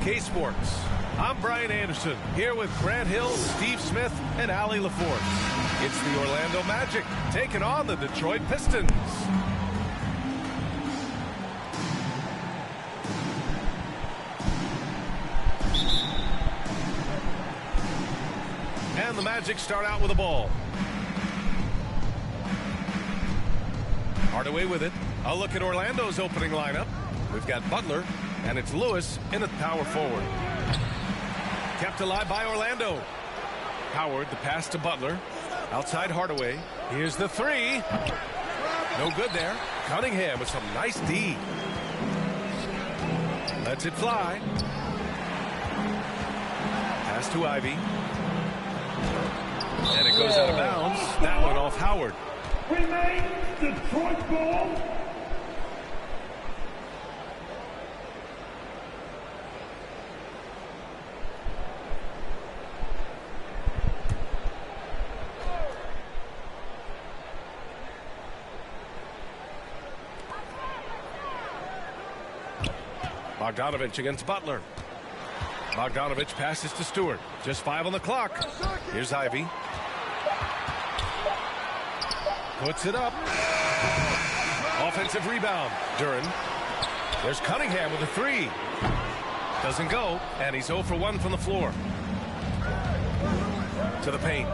K Sports. I'm Brian Anderson, here with Grant Hill, Steve Smith, and Allie LaForce. It's the Orlando Magic taking on the Detroit Pistons. And the Magic start out with the ball. Hardaway with it. A look at Orlando's opening lineup. We've got Butler, and it's Lewis in at power forward. Kept alive by Orlando. Howard, the pass to Butler. Outside Hardaway. Here's the three. No good there. Cunningham with some nice D. Lets it fly. Pass to Ivy. And it goes out of bounds. That one off Howard. Remain Detroit ball. Bogdanovich against Butler. Bogdanovich passes to Stewart. Just 5 on the clock. Here's Ivy. Puts it up. Offensive rebound. Duren. There's Cunningham with a three. Doesn't go, and he's 0 for 1 from the floor. To the paint.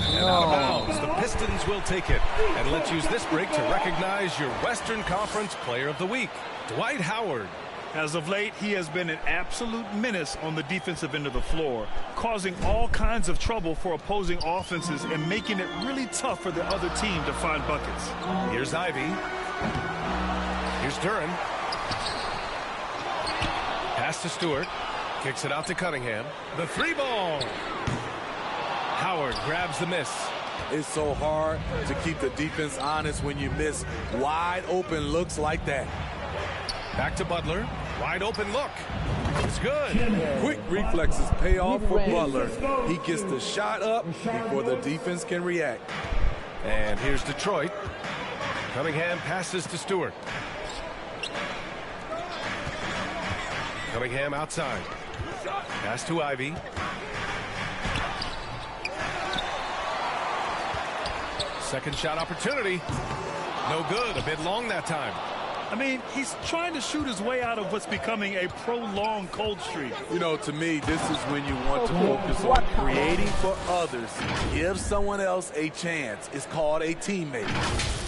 And out of bounds. The Pistons will take it. And let's use this break to recognize your Western Conference Player of the Week, Dwight Howard. As of late, he has been an absolute menace on the defensive end of the floor, causing all kinds of trouble for opposing offenses and making it really tough for the other team to find buckets. Here's Ivy. Here's Duren. Pass to Stewart. Kicks it out to Cunningham. The three ball. Howard grabs the miss. It's so hard to keep the defense honest when you miss wide open looks like that. Back to Butler. Wide open look. It's good. Quick reflexes pay off for Butler. He gets the shot up before the defense can react. And here's Detroit. Cunningham passes to Stewart. Cunningham outside. Pass to Ivy. Second shot opportunity. No good. A bit long that time. I mean, he's trying to shoot his way out of what's becoming a prolonged cold streak. You know, to me, this is when you want to focus on creating for others. Give someone else a chance. It's called a teammate.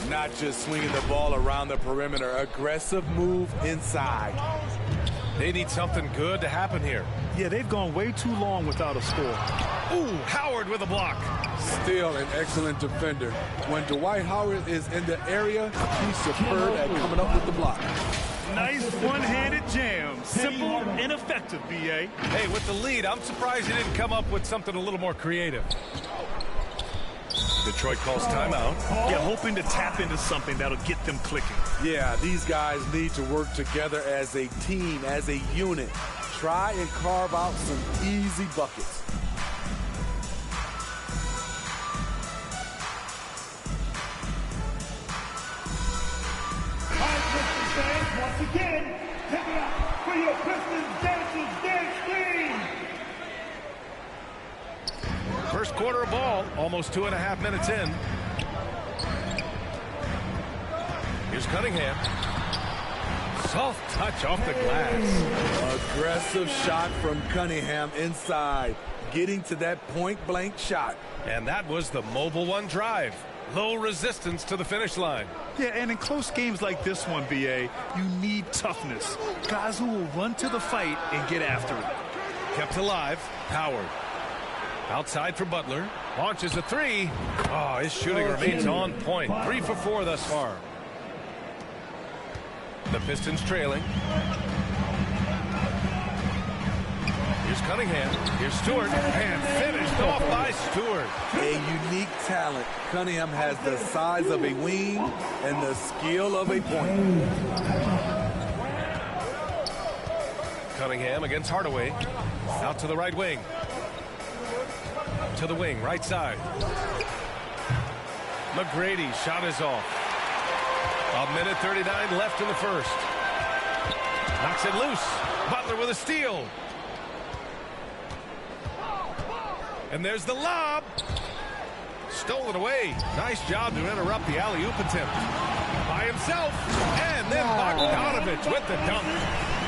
Not just swinging the ball around the perimeter. Aggressive move inside. They need something good to happen here. Yeah, they've gone way too long without a score. Ooh, Howard with a block. Still an excellent defender. When Dwight Howard is in the area, he's superb at coming up with the block. Nice one-handed jam. Simple and effective, B.A. Hey, with the lead, I'm surprised he didn't come up with something a little more creative. Detroit calls timeout. Yeah, hoping to tap into something that'll get them clicking. Yeah, these guys need to work together as a team, as a unit. Try and carve out some easy buckets. Once again, give it up for your Pistons Dancers Dance Team. First quarter of ball, almost 2.5 minutes in. Here's Cunningham. Soft touch off the glass. Aggressive shot from Cunningham inside, getting to that point-blank shot. And that was the mobile one drive. Low resistance to the finish line. Yeah, and in close games like this one, B.A., you need toughness. Guys who will run to the fight and get after it. Kept alive. Howard. Outside for Butler. Launches a three. Oh, his shooting remains on point. 3 for 4 thus far. The Pistons trailing. Here's Cunningham. Here's Stewart. And finished off by Stewart. A unique talent. Cunningham has the size of a wing and the skill of a point. Cunningham against Hardaway. Out to the right wing. To the wing, right side. McGrady, shot is off. 1:39 left in the first. Knocks it loose. Butler with a steal. And there's the lob. Stolen away. Nice job to interrupt the alley-oop attempt. By himself. And then Bogdanovich with the dunk.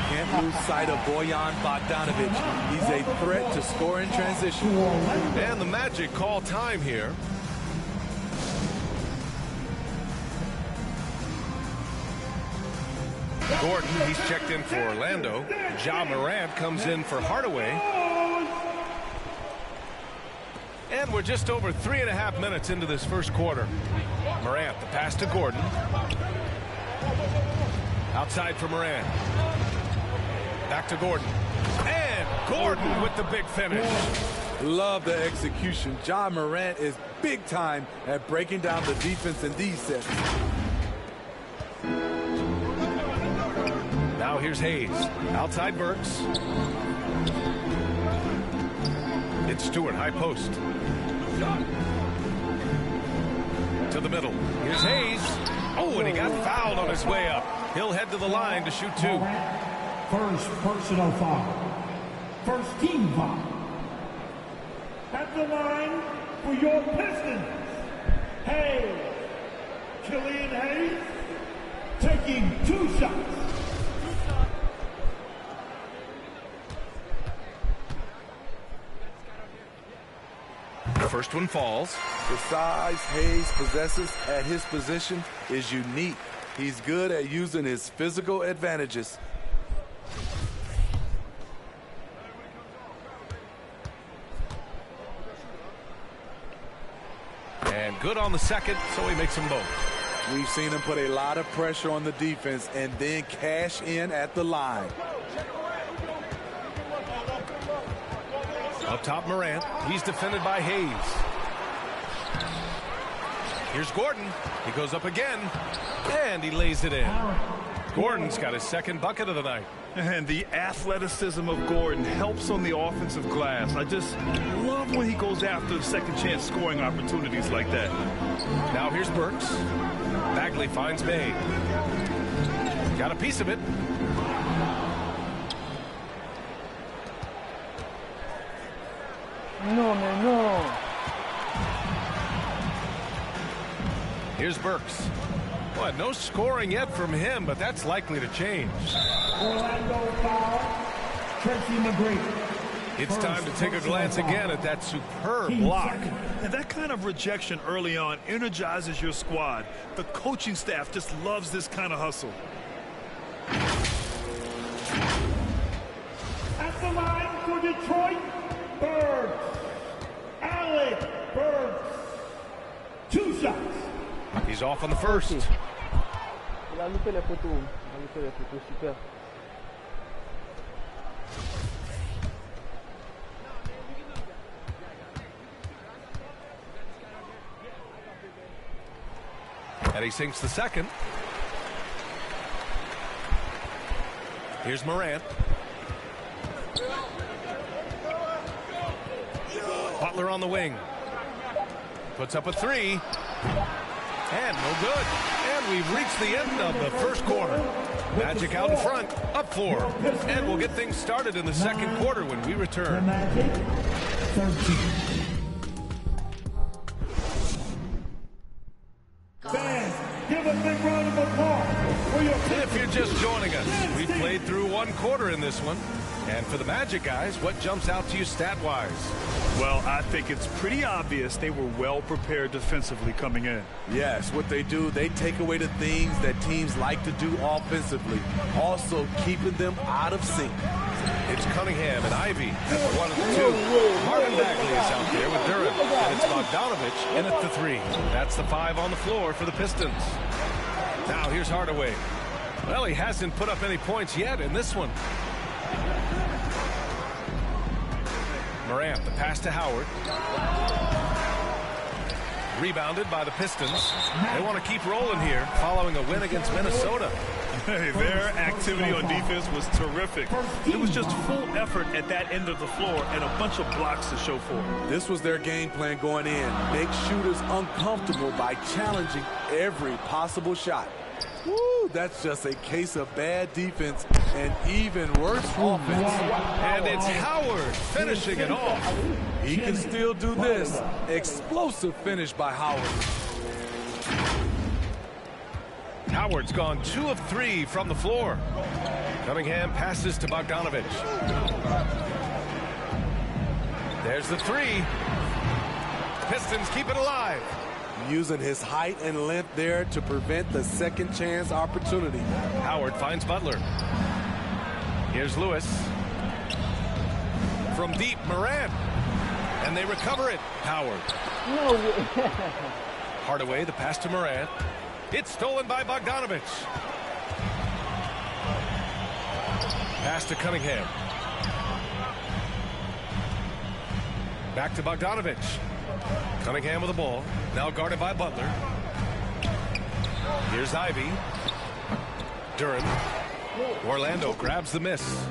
Can't lose sight of Bojan Bogdanovich. He's a threat to score in transition. And the Magic call time here. Gordon, he's checked in for Orlando. Ja Morant comes in for Hardaway. And we're just over 3.5 minutes into this first quarter. Morant, the pass to Gordon. Outside for Morant. Back to Gordon. And Gordon with the big finish. Love the execution. Ja Morant is big time at breaking down the defense in these sets. Now here's Hayes. Outside Burks. It's Stewart, high post. To the middle. Here's Hayes. Oh, and he got fouled on his way up. He'll head to the line to shoot 2. First personal foul. First team foul. At the line for your Pistons. Hayes. Killian Hayes taking 2 shots. The first one falls. The size Hayes possesses at his position is unique. He's good at using his physical advantages. And good on the second, so he makes them both. We've seen him put a lot of pressure on the defense and then cash in at the line. Up top, Morant. He's defended by Hayes. Here's Gordon. He goes up again, and he lays it in. Gordon's got his second bucket of the night. And the athleticism of Gordon helps on the offensive glass. I just love when he goes after second chance scoring opportunities like that. Now here's Burks. Bagley finds May. Got a piece of it. No. Here's Burks. Boy, no scoring yet from him, but that's likely to change. Orlando foul. Tracy McGrady. It's time to take a glance again at that superb block. And that kind of rejection early on energizes your squad. The coaching staff just loves this kind of hustle. At the line for Detroit, Burks. Alec Burks. 2 shots. He's off on the first. Il a loupé les poteaux. Super. And he sinks the second. Here's Morant. Butler on the wing. Puts up a 3. And no good. And we've reached the end of the first quarter. Magic out in front, up 4. And we'll get things started in the second quarter when we return. Magic 13. Fans, give a big round of applause for your If you're just joining us, we've played through 1 quarter in this one. And for the Magic guys, what jumps out to you stat-wise? Well, I think it's pretty obvious they were well prepared defensively coming in. Yes, what they do, they take away the things that teams like to do offensively, also keeping them out of sync. It's Cunningham and Ivy at the 1 and the 2. Marvin Bagley is out there with Durant. And it's Bogdanovich in at the 3. That's the 5 on the floor for the Pistons. Now here's Hardaway. Well, he hasn't put up any points yet in this one. Morant, the pass to Howard. Rebounded by the Pistons. They want to keep rolling here following a win against Minnesota. Hey, their activity on defense was terrific. It was just full effort at that end of the floor and a bunch of blocks to show for it. This was their game plan going in. Make shooters uncomfortable by challenging every possible shot. Woo, that's just a case of bad defense and even worse offense. And it's Howard finishing it off. He can still do this. Explosive finish by Howard. Howard's gone 2 of 3 from the floor. Cunningham passes to Bogdanovich. There's the 3. Pistons keep it alive. Using his height and length there to prevent the second chance opportunity. Howard finds Butler. Here's Lewis. From deep, Morant. And they recover it. Howard. No way. Hardaway, the pass to Morant. It's stolen by Bogdanovich. Pass to Cunningham. Back to Bogdanovich. Cunningham with the ball. Now guarded by Butler. Here's Ivy. Duran. Orlando grabs the miss.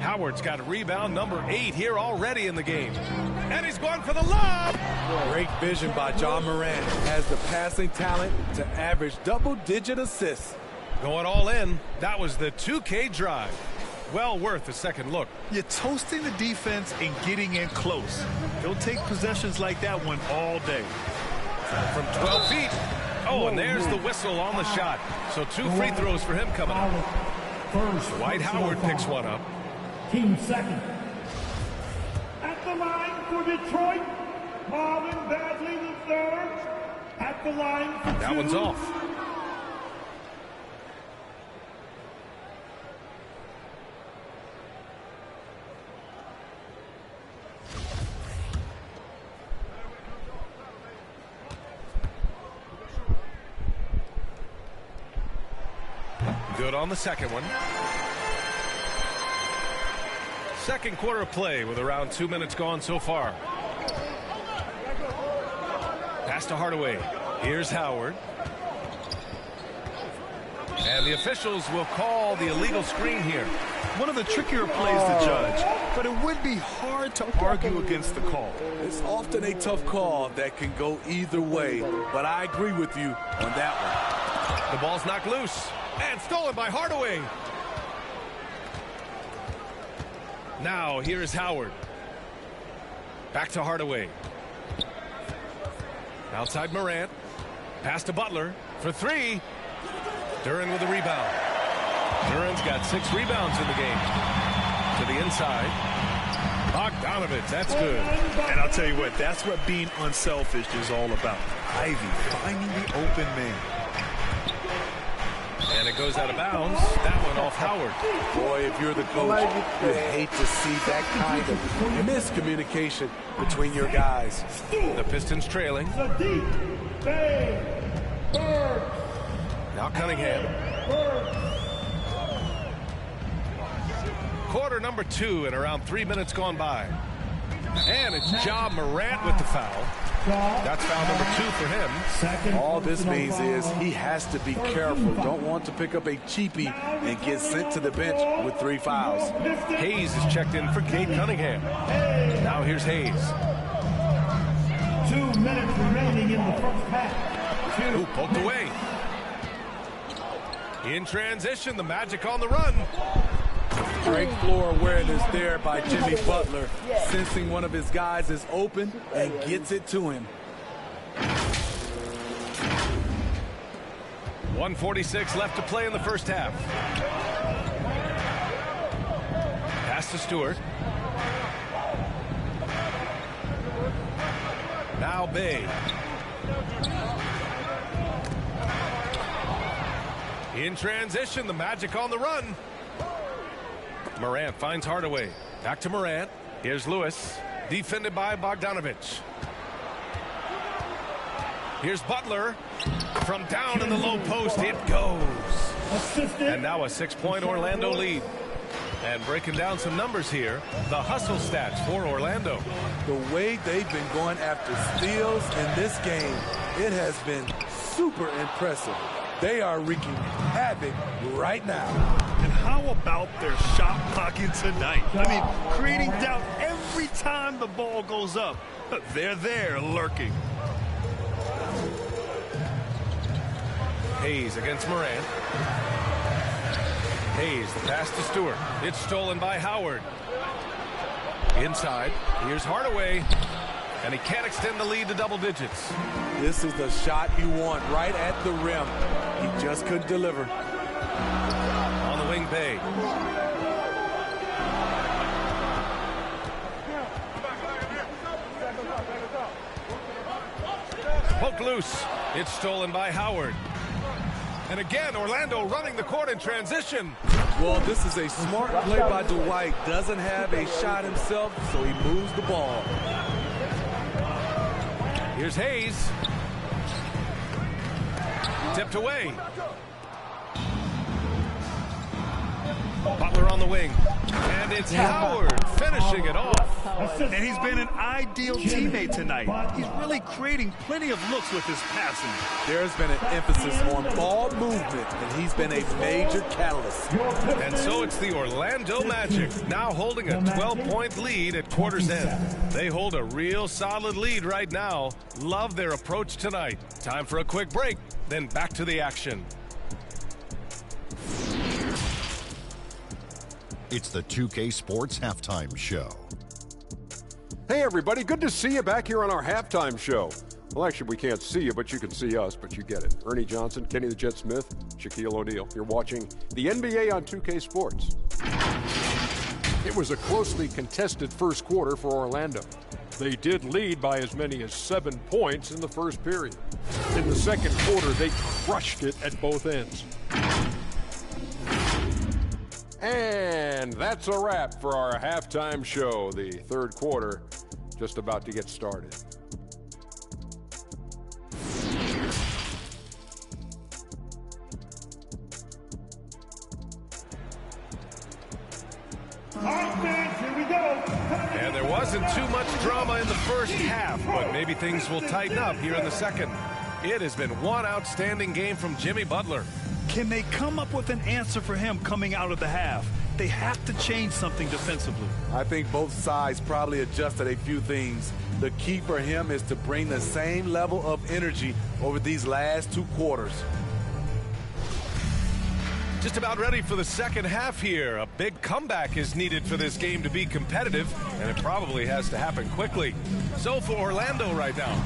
Howard's got rebound number 8 here already in the game. And he's going for the lob. Great vision by John Morant. Has the passing talent to average double-digit assists. Going all in. That was the 2K drive. Well worth a second look. You're toasting the defense and getting in close. He'll take possessions like that one all day. From 12 feet. Oh, and there's the whistle on the shot. So 2 free throws for him coming up. Dwight Howard picks one up. Team second. At the line for Detroit, Marvin Bagley III. At the line for That 2. one's off. Good on the second one. Second quarter of play with around 2 minutes gone so far. Pass to Hardaway. Here's Howard. And the officials will call the illegal screen here. One of the trickier plays to judge, but it would be hard to argue against the call. It's often a tough call that can go either way, but I agree with you on that one. The ball's knocked loose and stolen by Hardaway. Now here is Howard. Back to Hardaway. Outside Morant. Pass to Butler for 3. Duran with the rebound. Duran's got 6 rebounds in the game. To the inside. Bogdanovich, that's good. And I'll tell you what, that's what being unselfish is all about. Ivy finding the open man. And it goes out of bounds. That one off Howard. Boy, if you're the coach, you hate to see that kind of miscommunication between your guys. The Pistons trailing. Sadiq Bey Bird. Now Cunningham. Quarter number 2 and around 3 minutes gone by. And it's Ja Morant with the foul. That's foul number 2 for him. All this means is he has to be careful. Don't want to pick up a cheapie and get sent to the bench with 3 fouls. Hayes is checked in for Cade Cunningham. Now here's Hayes. 2 minutes remaining in the first half. Who poked away. In transition, the Magic on the run. Great floor awareness there by Jimmy Butler, sensing one of his guys is open and gets it to him. 1:46 left to play in the first half. Pass to Stewart. Now Bey. In transition, the Magic on the run. Morant finds Hardaway. Back to Morant. Here's Lewis. Defended by Bogdanovich. Here's Butler. From down in the low post, it goes. And now a 6-point Orlando lead. And breaking down some numbers here, the hustle stats for Orlando. The way they've been going after steals in this game, it has been super impressive. They are wreaking havoc right now. And how about their shot blocking tonight? I mean, creating doubt every time the ball goes up. They're there lurking. Hayes against Morant. Hayes, the pass to Stewart. It's stolen by Howard. Inside, here's Hardaway. And he can't extend the lead to double digits. This is the shot you want, right at the rim. He just couldn't deliver. On the wing, Bay. Poke loose. It's stolen by Howard. And again, Orlando running the court in transition. Well, this is a smart play by Dwight. Doesn't have a shot himself, so he moves the ball. Here's Hayes. Tipped away. Butler on the wing. And it's Howard finishing it off. And he's been an ideal teammate tonight. He's really creating plenty of looks with his passing. There's been an emphasis on ball movement, and he's been a major catalyst. And so it's the Orlando Magic, now holding a 12-point lead at quarter's end. They hold a real solid lead right now. Love their approach tonight. Time for a quick break, then back to the action. It's the 2K Sports Halftime Show. Hey everybody, good to see you back here on our halftime show. Well, actually, we can't see you, but you can see us, but you get it. Ernie Johnson, Kenny the Jet Smith, Shaquille O'Neal. You're watching the NBA on 2K Sports. It was a closely contested first quarter for Orlando. They did lead by as many as 7 points in the first period. In the second quarter, they crushed it at both ends. And that's a wrap for our halftime show. The third quarter just about to get started. Here we go. And there wasn't too much drama in the first half, but maybe things will tighten up here in the second. It has been one outstanding game from Jimmy Butler. Can they come up with an answer for him coming out of the half? They have to change something defensively. I think both sides probably adjusted a few things. The key for him is to bring the same level of energy over these last 2 quarters. Just about ready for the second half here. A big comeback is needed for this game to be competitive, and it probably has to happen quickly. So for Orlando right now,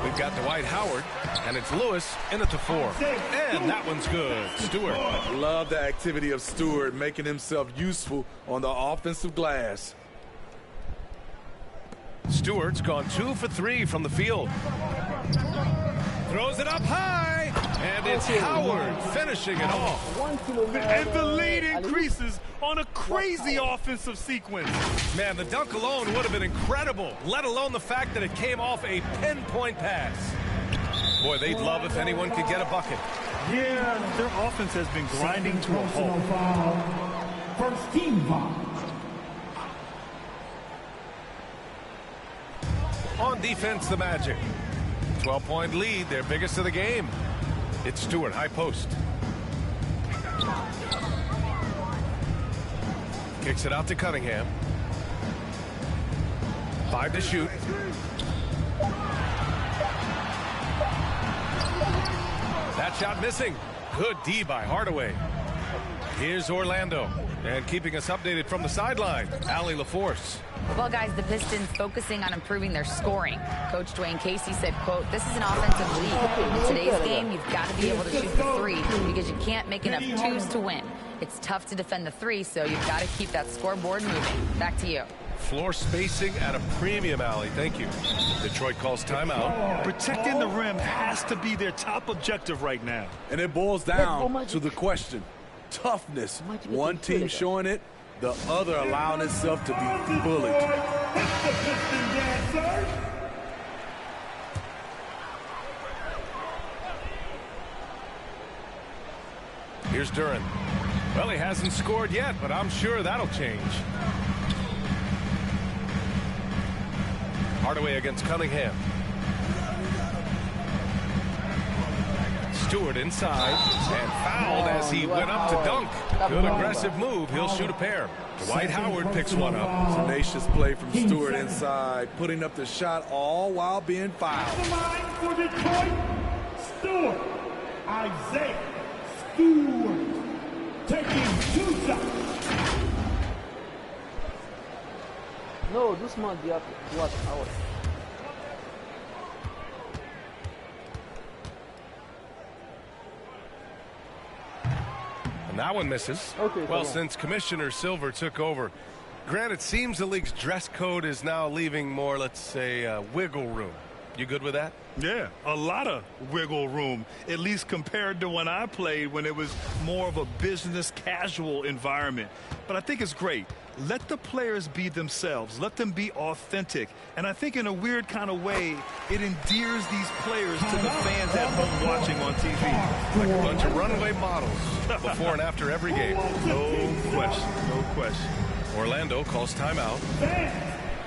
we've got Dwight Howard, and it's Lewis in at the 4. And that one's good. Stewart. Love the activity of Stewart, making himself useful on the offensive glass. Stewart's gone 2 for 3 from the field. Throws it up high, and it's Howard finishing it off. And the lead increases on a crazy offensive sequence. Man, the dunk alone would have been incredible, let alone the fact that it came off a pinpoint pass. Boy, they'd love if anyone could get a bucket. Yeah, their offense has been grinding to a halt. First team foul. On defense, the Magic. 12-point lead, their biggest of the game. It's Stewart, high post. Kicks it out to Cunningham. 5 to shoot. That shot missing. Good D by Hardaway. Here's Orlando. And keeping us updated from the sideline, Allie LaForce. Well, guys, the Pistons focusing on improving their scoring. Coach Dwayne Casey said, quote, "This is an offensive league. In today's game, you've got to be able to shoot the 3 because you can't make enough 2s to win. It's tough to defend the 3, so you've got to keep that scoreboard moving." Back to you. Floor spacing at a premium, Allie. Thank you. Detroit calls timeout. Protecting the rim has to be their top objective right now. And it boils down to the question. Toughness. One team showing it, the other allowing itself to be bullied. Here's Duran. Well, he hasn't scored yet, but I'm sure that'll change. Hardaway against Cunningham. Stewart inside and fouled as he went up to dunk. Good aggressive move. He'll shoot a pair. Dwight Howard picks one up. Tenacious play from Stewart inside, putting up the shot all while being fouled. The line for Detroit, Stewart. Isaiah Stewart. taking 2 shots. No, doucement, Diop. Droite, out. And that one misses. Okay, well, since Commissioner Silver took over, Grant, it seems the league's dress code is now leaving more, let's say, wiggle room. You good with that? Yeah, a lot of wiggle room, at least compared to when I played, when it was more of a business casual environment. But I think it's great. Let the players be themselves. Let them be authentic. And I think in a weird kind of way, it endears these players to the fans at home watching on TV. Like a bunch of runway models before and after every game. No question, no question. Orlando calls timeout. Fans,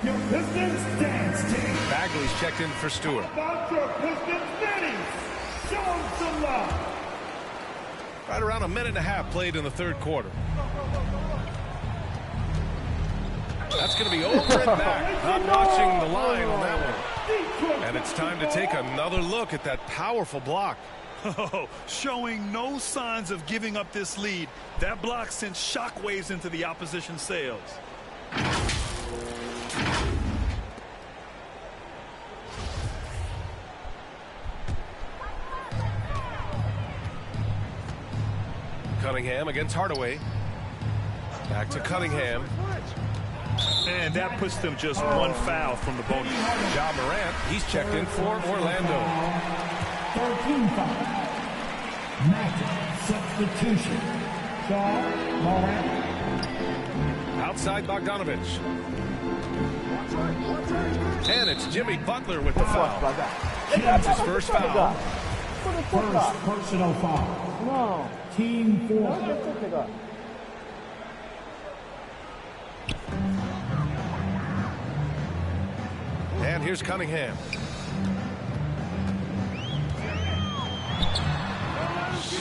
your Pistons dance team. Bagley's checked in for Stewart. About your Pistons minis. Show them some love. Right around a minute and a half played in the third quarter. That's going to be over and back. Not watching the line on that one. And it's time to take another look at that powerful block. Oh, showing no signs of giving up this lead. That block sent shockwaves into the opposition sails. Cunningham against Hardaway. Back to Cunningham. And that puts them just one foul from the bonus. Ja Morant, he's checked in for Orlando. 13 foul. Magic substitution. Ja Morant. Outside Bogdanovich. And it's Jimmy Butler with the foul. That's his first foul. First personal foul. No. Team 4. And here's Cunningham.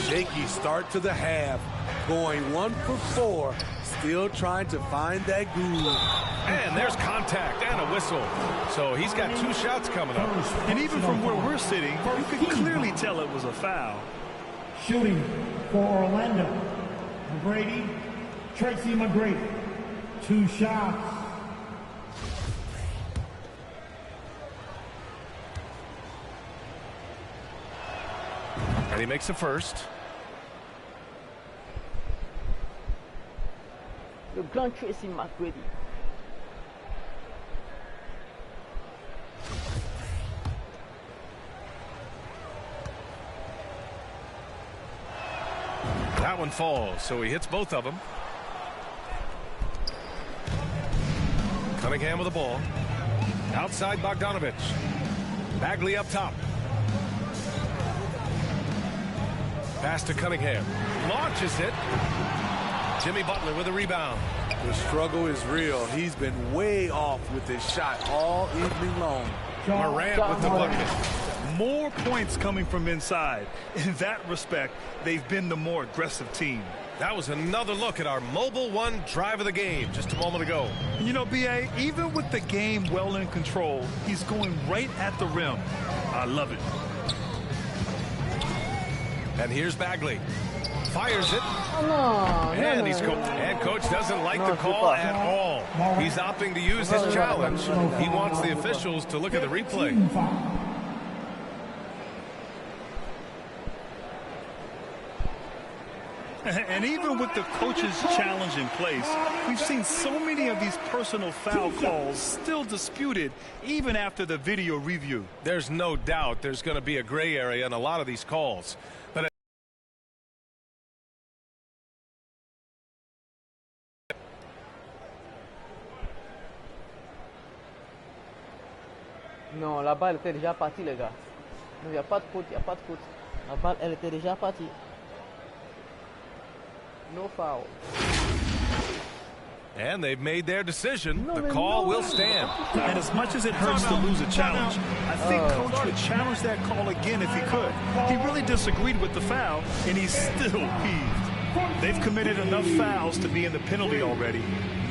Shaky start to the half. Going 1 for 4. Still trying to find that groove. And there's contact and a whistle. So he's got 2 shots coming up. And even from where we're sitting, you can clearly tell it was a foul. Shooting for Orlando. McGrady, Tracy McGrady. 2 shots. And he makes the first. Le grand Tracy McGrady. That one falls, so he hits both of them. Cunningham with the ball. Outside Bogdanovich. Bagley up top. Pass to Cunningham. Launches it. Jimmy Butler with a rebound. The struggle is real. He's been way off with his shot all evening long. Morant with the bucket. More points coming from inside. In that respect, they've been the more aggressive team. That was another look at our Mobile One drive of the game just a moment ago. You know, B.A., even with the game well in control, he's going right at the rim. I love it. And here's Bagley. Fires it. And coach doesn't like the call at all. He's opting to use his challenge. He wants the officials to look at the replay. And even with the coach's challenge in place, we've seen so many of these personal foul calls still disputed even after the video review. There's no doubt there's going to be a gray area in a lot of these calls. But Non, la balle était déjà partie, les gars. Il n'y a pas de faute, il n'y a pas de faute. La balle, elle était déjà partie. No foul. And they've made their decision. The call will stand. And as much as it hurts to lose a challenge, I think Coach would challenge that call again if he could. He really disagreed with the foul, and he's still peeved. They've committed enough fouls to be in the penalty already.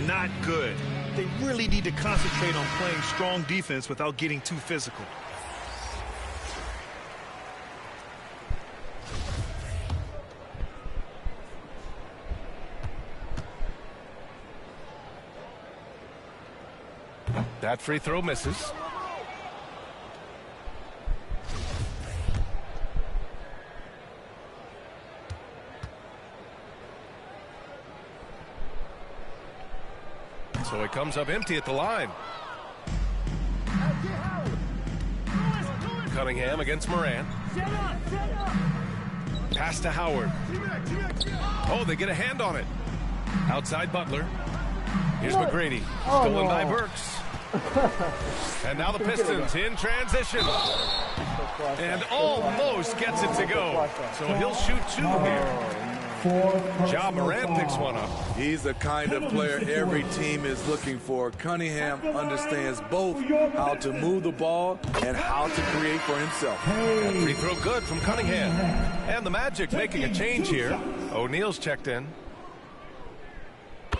Not good. They really need to concentrate on playing strong defense without getting too physical. That free throw misses. So it comes up empty at the line. Cunningham against Morant. Pass to Howard. Oh, they get a hand on it. Outside Butler. Here's McGrady. Stolen by Burks. And now the Pistons in transition. And almost gets it to go. So he'll shoot 2 here. Ja Morant picks one up. He's the kind of player every team is looking for. Cunningham understands both how to move the ball and how to create for himself. That free throw good from Cunningham. And the Magic making a change here. O'Neal's checked in.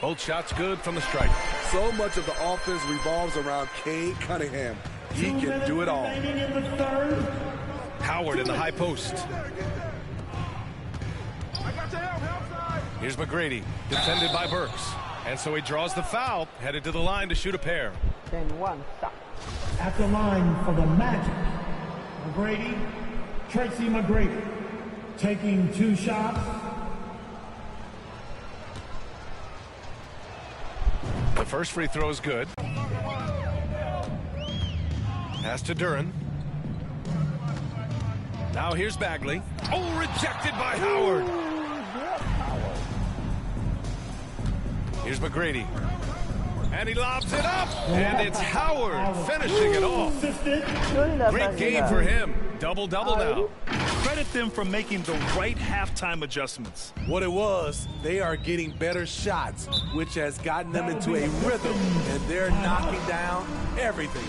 Both shots good from the stripe. So much of the offense revolves around Cade Cunningham. He can do it all. Howard in the high post. Here's McGrady, defended by Burks. And so he draws the foul, headed to the line to shoot a pair. 10-1, stop. At the line for the Magic, McGrady, Tracy McGrady, taking 2 shots. The first free throw is good. Pass to Duren. Now here's Bagley. Oh, rejected by Howard. Here's McGrady. And he lobs it up. And it's Howard finishing it off. Great game for him. Double-double now. Credit them for making the right halftime adjustments. What it was, they are getting better shots, which has gotten them into a rhythm, and they're knocking down everything.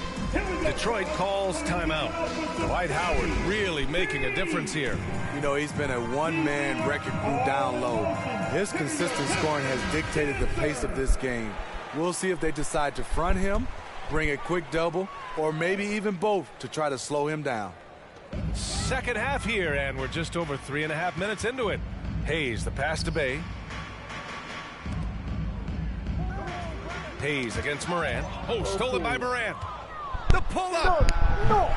Detroit calls timeout. Dwight Howard really making a difference here. You know, he's been a one-man wrecking crew down low. His consistent scoring has dictated the pace of this game. We'll see if they decide to front him, bring a quick double, or maybe even both to try to slow him down. Second half here, and we're just over 3.5 minutes into it. Hayes, the pass to Bay. Hayes against Morant. Oh, stolen by Morant. The pull-up. No.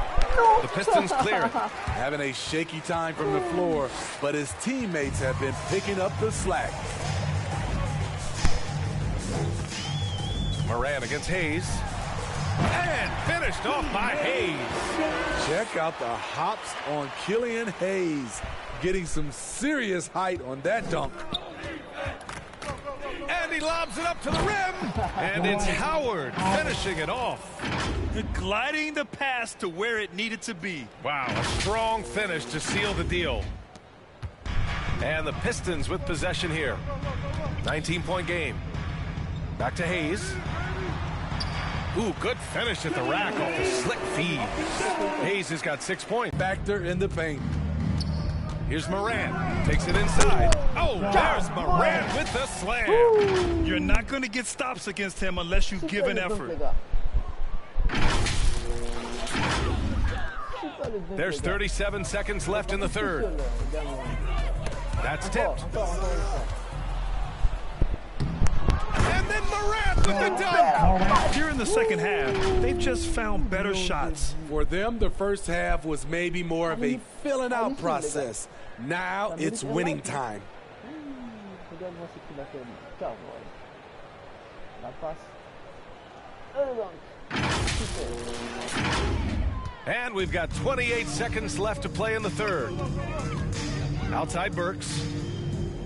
The Pistons clear it. Having a shaky time from the floor, but his teammates have been picking up the slack. Morant against Hayes. And finished off by Hayes. Check out the hops on Killian Hayes. Getting some serious height on that dunk. And he lobs it up to the rim. And it's Howard finishing it off. Gliding the pass to where it needed to be. Wow, a strong finish to seal the deal. And the Pistons with possession here. 19-point game. Back to Hayes. Ooh, good finish at the rack off the slick feed. Hayes has got 6 points. Factor in the paint. Here's Morant. Takes it inside. Oh, there's Morant with the slam. You're not going to get stops against him unless you give an effort. There's 37 seconds left in the third. That's tipped. And then Morant with the dunk. Here in the second half, they've just found better shots. For them, the first half was maybe more of a filling out process. Now it's winning time. And we've got 28 seconds left to play in the third. Outside Burks.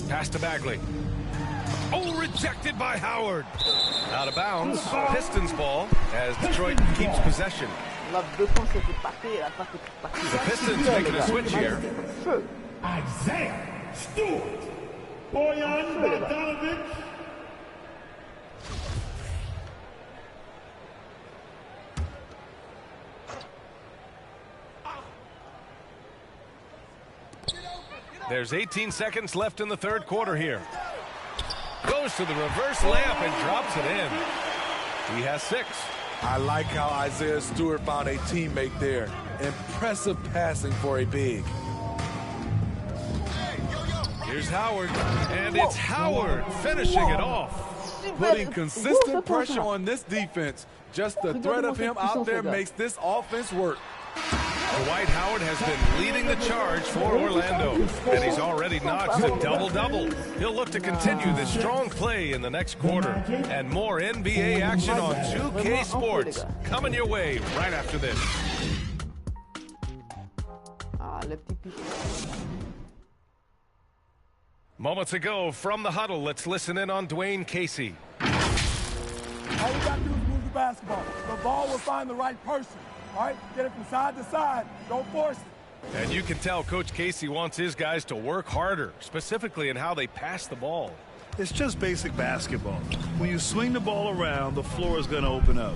Pass to Bagley. Oh, rejected by Howard. Out of bounds. Pistons ball as Detroit keeps possession. The Pistons making a switch here. Isaiah Stewart. Bojan Bogdanovic. There's 18 seconds left in the third quarter here. Goes to the reverse layup and drops it in. He has 6. I like how Isaiah Stewart found a teammate there. Impressive passing for a big. Here's Howard, and it's Howard finishing it off. putting consistent pressure on this defense. Just the threat of him out there makes this offense work. Dwight Howard has been leading the charge for Orlando, and he's already notched a double-double. He'll look to continue this strong play in the next quarter. And more NBA action on 2K Sports coming your way right after this. Moments ago from the huddle, let's listen in on Dwayne Casey. All we got to do is move the basketball. The ball will find the right person. All right, get it from side to side. Don't force it. And you can tell Coach Casey wants his guys to work harder, specifically in how they pass the ball. It's just basic basketball. When you swing the ball around, the floor is going to open up.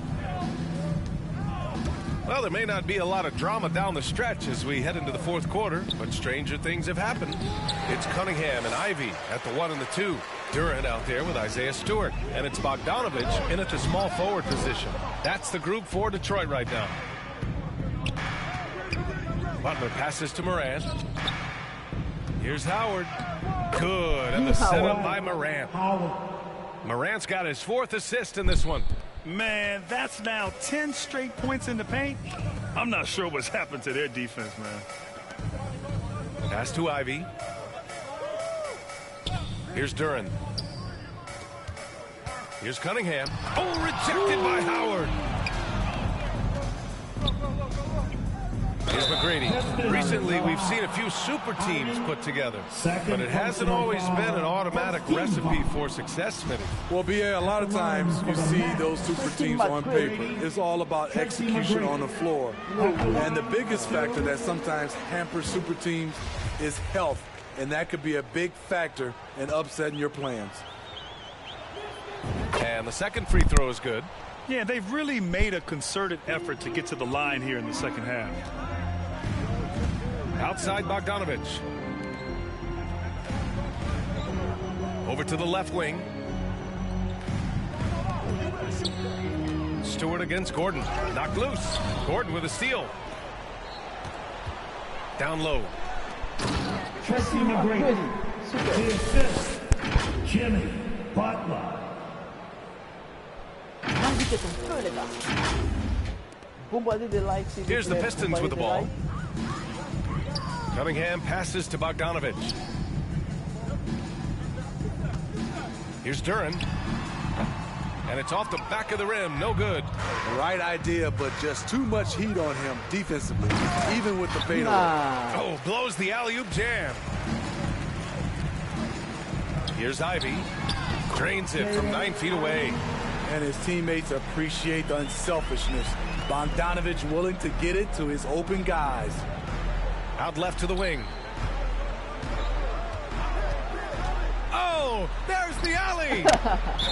Well, there may not be a lot of drama down the stretch as we head into the fourth quarter, but stranger things have happened. It's Cunningham and Ivy at the 1 and the 2. Durant out there with Isaiah Stewart. And it's Bogdanovich in at the small forward position. That's the group for Detroit right now. Butler passes to Morant. Here's Howard. Good, and the setup by Morant. Morant's got his 4th assist in this one. Man, that's now 10 straight points in the paint. I'm not sure what's happened to their defense, man. Pass to Ivy. Here's Durant. Here's Cunningham. Oh, rejected by Howard. Here's McGrady. Recently, we've seen a few super teams put together, but it hasn't always been an automatic recipe for success, Smitty. Well, BA, a lot of times you see those super teams on paper. It's all about execution on the floor. And the biggest factor that sometimes hampers super teams is health, and that could be a big factor in upsetting your plans. And the second free throw is good. Yeah, they've really made a concerted effort to get to the line here in the second half. Outside Bogdanovich. Over to the left wing. Stewart against Gordon. Knocked loose. Gordon with a steal. Down low. Tracy McGrady. The assist, Jimmy Butler. Here's the Pistons with the ball. Cunningham passes to Bogdanovich. Here's Durant. And it's off the back of the rim. No good. Right idea, but just too much heat on him defensively, even with the fadeaway. Oh, blows the alley-oop jam. Here's Ivy. Drains it from 9 feet away. And his teammates appreciate the unselfishness. Bogdanovich willing to get it to his open guys. Out left to the wing. Oh, there's the alley.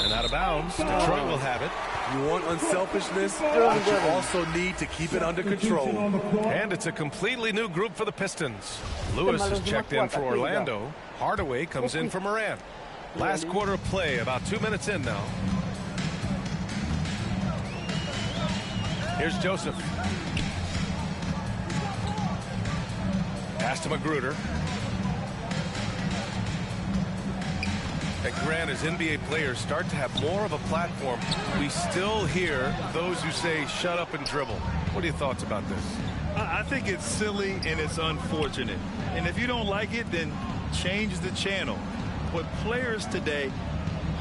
And out of bounds. Detroit will have it. You want unselfishness, but you also need to keep it under control. And it's a completely new group for the Pistons. Lewis is checked in for Orlando. Hardaway comes in for Morant. Last quarter of play, about 2 minutes in now. Here's Joseph. Pass to Magruder. And Grant, as NBA players start to have more of a platform, we still hear those who say, shut up and dribble. What are your thoughts about this? I think it's silly and it's unfortunate. And if you don't like it, then change the channel. But players today,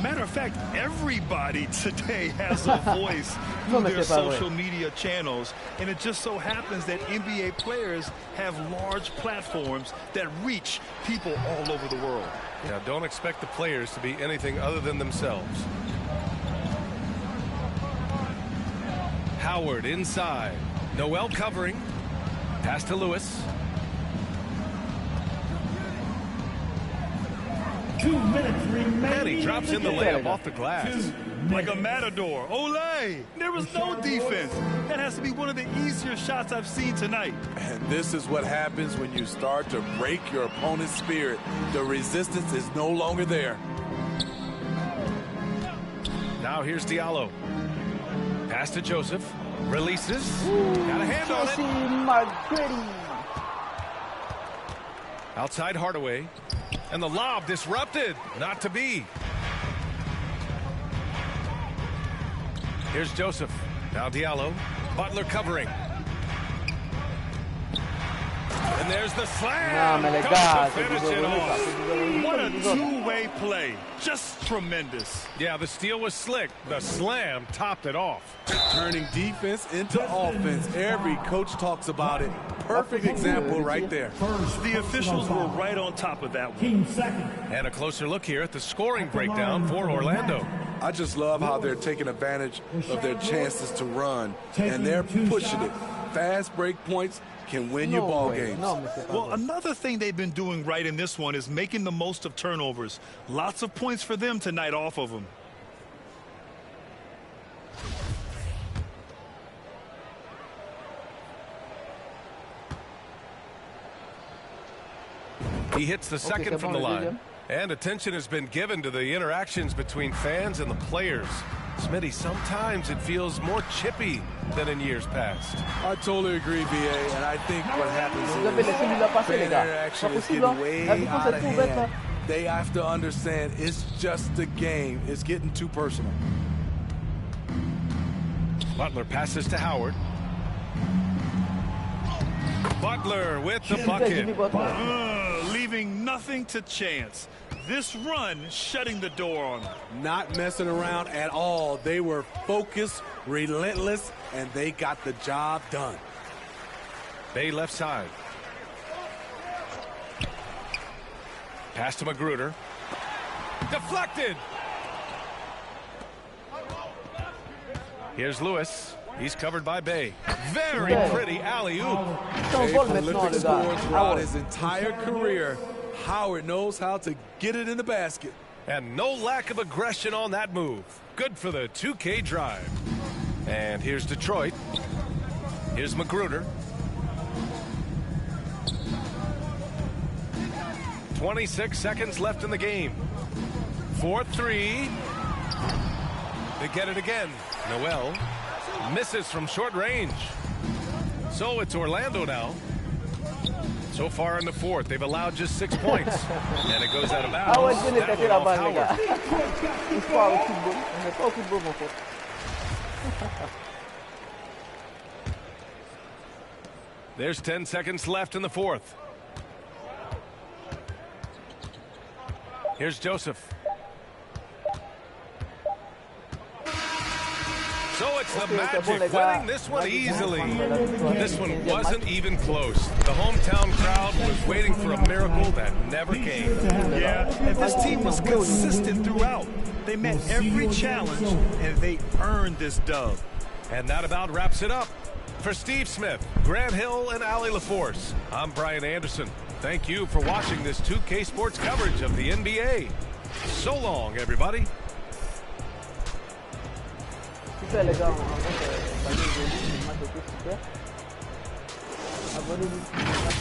matter of fact, everybody today has a voice through their social media channels. And it just so happens that NBA players have large platforms that reach people all over the world. Yeah, don't expect the players to be anything other than themselves. Howard inside. Noel covering. Pass to Lewis. 2 minutes remaining. And he drops in the layup off the glass. Like a matador. Olay! There was no defense. That has to be one of the easier shots I've seen tonight. And this is what happens when you start to break your opponent's spirit. The resistance is no longer there. Now here's Diallo. Pass to Joseph. Releases. Got a hand on it. Outside Hardaway. And the lob disrupted. Not to be. Here's Joseph. Now Diallo. Butler covering. And there's the slam. Non, mais les Goes gars, to c'est finish du it volé, ça, off. c'est du volé. What a two-way play. Just tremendous. Yeah, the steal was slick. The slam topped it off. Turning defense into offense. Every coach talks about it. Perfect example right there. The officials were right on top of that one. Team second. And a closer look here at the scoring breakdown for Orlando. I just love how they're taking advantage of their chances to run, and they're pushing it. Fast break points can win you ball games. Well, another thing they've been doing right in this one is making the most of turnovers. Lots of points for them tonight off of them. He hits the second from the line. And attention has been given to the interactions between fans and the players. Smitty, sometimes it feels more chippy than in years past. I totally agree, BA, and I think what happens is fan interaction is getting way out of hand. They have to understand it's just a game. It's getting too personal. Butler passes to Howard. Butler with the bucket. Leaving nothing to chance. This run shutting the door on them. Not messing around at all. They were focused, relentless, and they got the job done. Bay left side. Pass to Magruder. Deflected. Here's Lewis. He's covered by Bay. Very pretty alley-oop. A prolific scorer throughout his entire career. Howard knows how to get it in the basket. And no lack of aggression on that move. Good for the 2K drive. And here's Detroit. Here's Magruder. 26 seconds left in the game. 4-3. They get it again. Noel misses from short range. So it's Orlando now. So far in the fourth, they've allowed just 6 points. And it goes out of bounds. That went off Howard. There's 10 seconds left in the fourth. Here's Joseph. So it's the Magic winning this one easily. This one wasn't even close. The hometown crowd was waiting for a miracle that never came. Yeah, and this team was consistent throughout. They met every challenge, and they earned this dub. And that about wraps it up. For Steve Smith, Grant Hill, and Allie LaForce, I'm Brian Anderson. Thank you for watching this 2K Sports coverage of the NBA. So long, everybody. Super les gars, abonnez-vous.